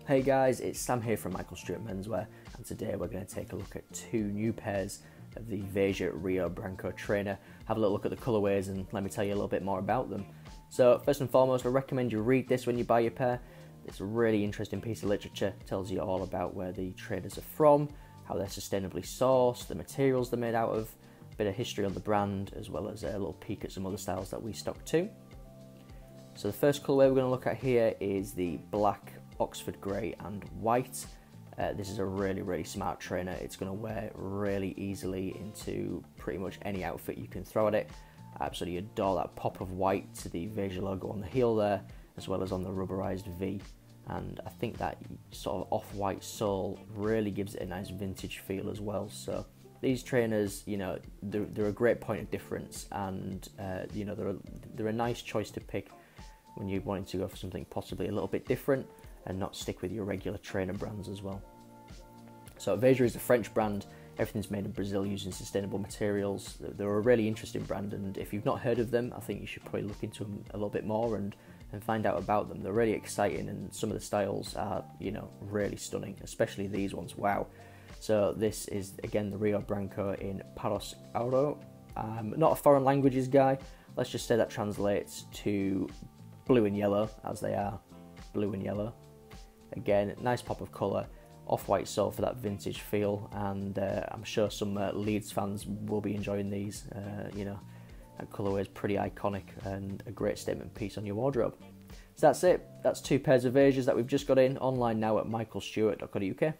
Hey guys, it's Sam here from Michael Stewart Menswear, and today we're going to take a look at two new pairs of the Veja Rio Branco trainer, have a little look at the colorways and let me tell you a little bit more about them. So first and foremost, I recommend you read this when you buy your pair. It's a really interesting piece of literature, it tells you all about where the trainers are from, how they're sustainably sourced, the materials they're made out of, a bit of history on the brand, as well as a little peek at some other styles that we stock too. So the first colourway we're going to look at here is the black, Oxford grey and white. This is a really smart trainer. It's going to wear really easily into pretty much any outfit you can throw at it. I absolutely adore that pop of white to the Veja logo on the heel there, as well as on the rubberized V. And I think that sort of off-white sole really gives it a nice vintage feel as well. So these trainers, you know, they're a great point of difference, and you know, they're a nice choice to pick when you're wanting to go for something possibly a little bit different and not stick with your regular trainer brands as well. So Veja is a French brand. Everything's made in Brazil using sustainable materials. They're a really interesting brand, and if you've not heard of them, I think you should probably look into them a little bit more and find out about them. They're really exciting, and some of the styles are, you know, really stunning, especially these ones. Wow. So this is again the Rio Branco in paros, ouro. Not a foreign languages guy. Let's just say that translates to blue and yellow, as they are blue and yellow. Again, nice pop of colour, off-white sole for that vintage feel, and I'm sure some Leeds fans will be enjoying these. You know, that colourway is pretty iconic and a great statement piece on your wardrobe. So that's it. That's two pairs of Vejas that we've just got in online now at michaelstewart.co.uk.